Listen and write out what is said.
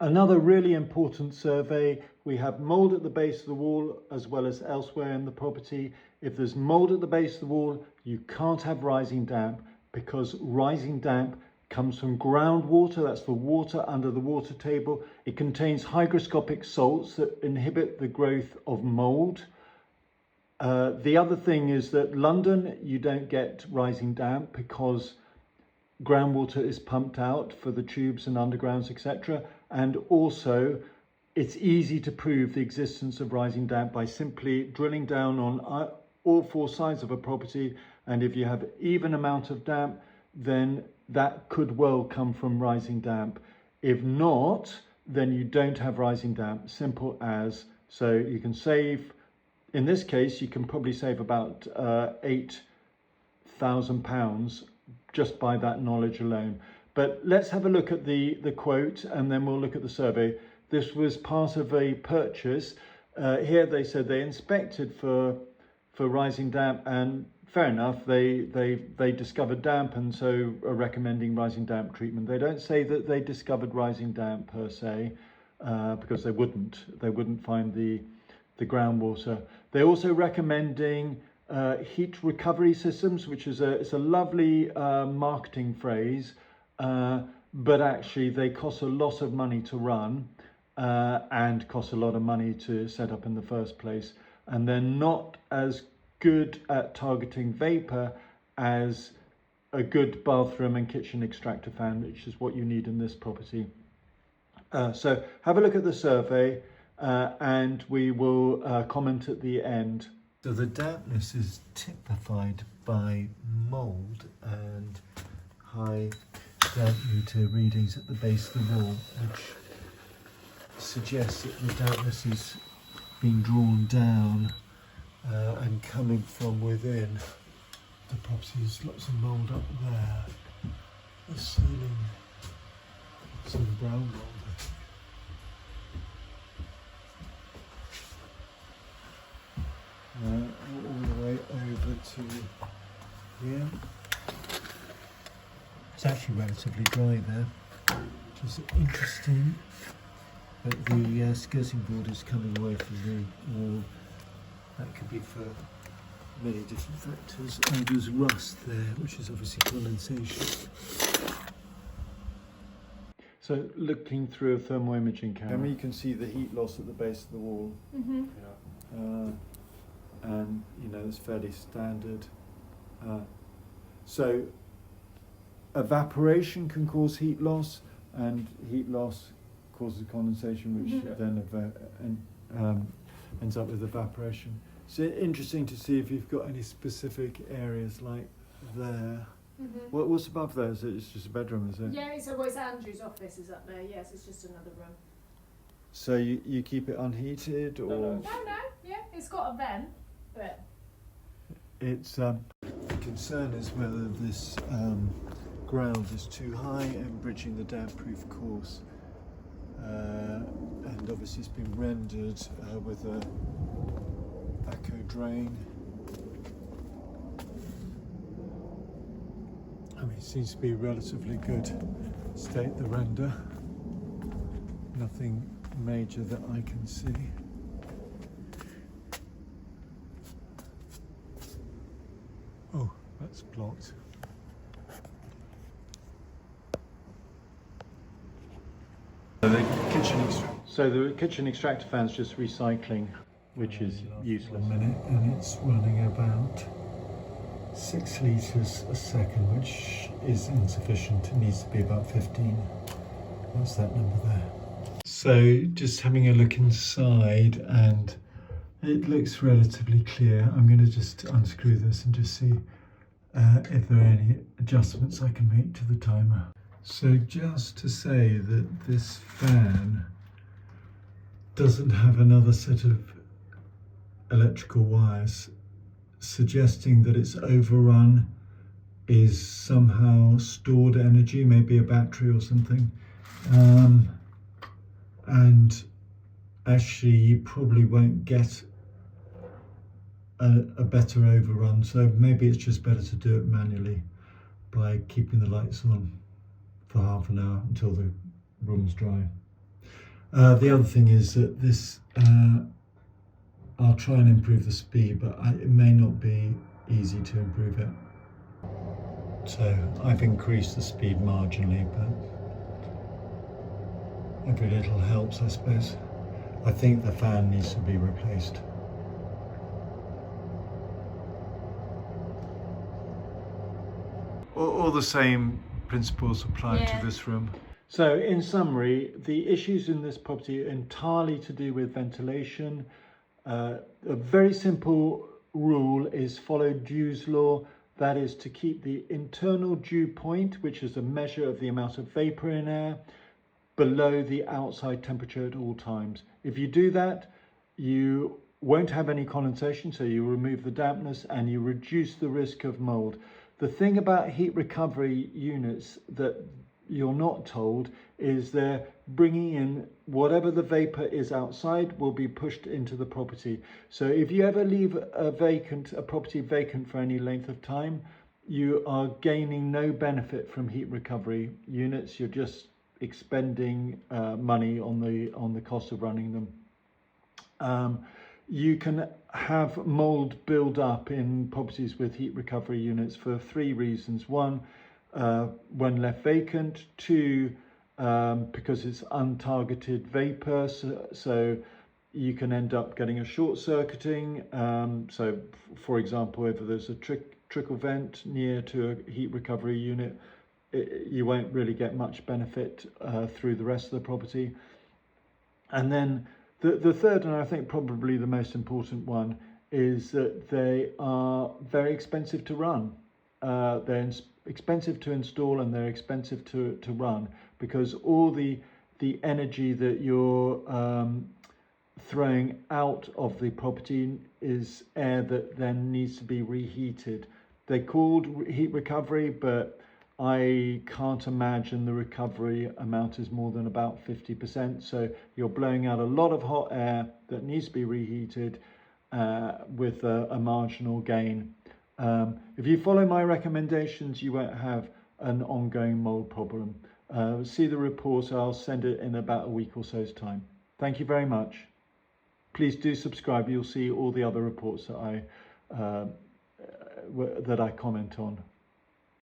Another really important survey, we have mould at the base of the wall as well as elsewhere in the property. If there's mould at the base of the wall, you can't have rising damp, because rising damp comes from groundwater, that's the water under the water table. It contains hygroscopic salts that inhibit the growth of mould. The other thing is that London, you don't get rising damp because groundwater is pumped out for the tubes and undergrounds, etc. And also, it's easy to prove the existence of rising damp by simply drilling down on all four sides of a property. And if you have even amount of damp, then that could well come from rising damp. If not, then you don't have rising damp, simple as. So you can save, in this case, you can probably save about £8,000 just by that knowledge alone. But let's have a look at the quote, and then we'll look at the survey. This was part of a purchase. Here they said they inspected for rising damp, and fair enough, they discovered damp and so are recommending rising damp treatment. They don't say that they discovered rising damp per se, because they wouldn't find the groundwater. They're also recommending heat recovery systems, which is it's a lovely marketing phrase, but actually they cost a lot of money to run and cost a lot of money to set up in the first place, and they're not as good at targeting vapor as a good bathroom and kitchen extractor fan, which is what you need in this property. So have a look at the survey and we will comment at the end. So the dampness is typified by mould and high damp meter readings at the base of the wall, which suggests that the dampness is being drawn down and coming from within the property. There's lots of mould up there. The ceiling, some brown mould, I think. All the way over to here. It's actually relatively dry there, which is interesting. But the skirting board is coming away from the wall. That could be for many different factors. And there's rust there, which is obviously condensation. So looking through a thermal imaging camera, you can see the heat loss at the base of the wall. Mm-hmm. Yeah. And you know, it's fairly standard. So evaporation can cause heat loss, and heat loss causes condensation, which then ends up with evaporation. So interesting to see if you've got any specific areas like there. Mm-hmm. What's above there? It's just a bedroom, is it? Yeah, it's Andrew's office is up there. Yes, it's just another room. So you keep it unheated, or? No. Yeah, it's got a vent, but it's the concern is whether this ground is too high and bridging the damp-proof course. And obviously it's been rendered with a echo drain. I mean, it seems to be relatively good state, the render. Nothing major that I can see. Oh, that's blocked. So the kitchen extractor fan's just recycling, which is useless. A minute, and it's running about 6 litres a second, which is insufficient. It needs to be about 15. What's that number there? So just having a look inside, and it looks relatively clear. I'm going to just unscrew this and just see if there are any adjustments I can make to the timer. So just to say that this fan doesn't have another set of electrical wires, suggesting that its overrun is somehow stored energy, maybe a battery or something. And actually you probably won't get a better overrun, so maybe it's just better to do it manually by keeping the lights on for half an hour until the room's dry. The other thing is that this, I'll try and improve the speed, but it may not be easy to improve it. So I've increased the speed marginally, but every little helps, I suppose. I think the fan needs to be replaced. All the same principles apply to this room. So in summary, the issues in this property are entirely to do with ventilation. A very simple rule is follow Dew's law. That is to keep the internal dew point, which is a measure of the amount of vapor in air, below the outside temperature at all times. If you do that, you won't have any condensation, so you remove the dampness and you reduce the risk of mold. The thing about heat recovery units that you're not told is they're bringing in whatever the vapor is outside will be pushed into the property. So if you ever leave a property vacant for any length of time, you are gaining no benefit from heat recovery units. You're just expending money on the cost of running them. You can have mold build up in properties with heat recovery units for three reasons. One, when left vacant. Two, because it's untargeted vapor, so you can end up getting a short circuiting. So for example, if there's a trickle vent near to a heat recovery unit, you won't really get much benefit through the rest of the property. And then the third, and I think probably the most important one, is that they are very expensive to run. They're expensive to install and they're expensive to run, because all the energy that you're throwing out of the property is air that then needs to be reheated. They're called heat recovery, but I can't imagine the recovery amount is more than about 50%. So you're blowing out a lot of hot air that needs to be reheated with a marginal gain. If you follow my recommendations, you won't have an ongoing mold problem. See the report. I'll send it in about a week or so's time. Thank you very much. Please do subscribe. You'll see all the other reports that I comment on.